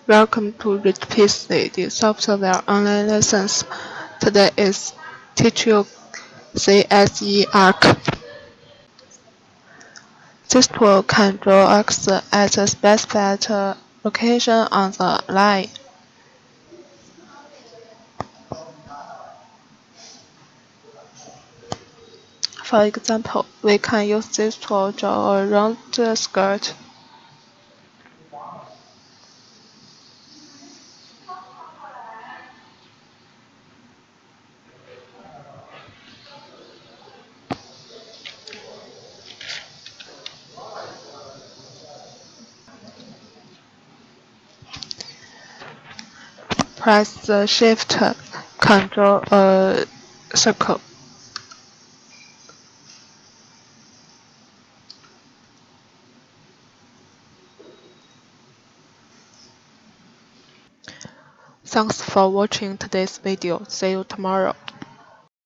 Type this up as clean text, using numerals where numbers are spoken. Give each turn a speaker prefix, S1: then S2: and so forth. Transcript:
S1: Welcome to Richpeace, the software online lessons. Today is teach you CSE arc. This tool can draw X at a specified location on the line. For example, we can use this tool to draw a round skirt. Press the Shift can draw a circle. Thanks for watching today's video. See you tomorrow.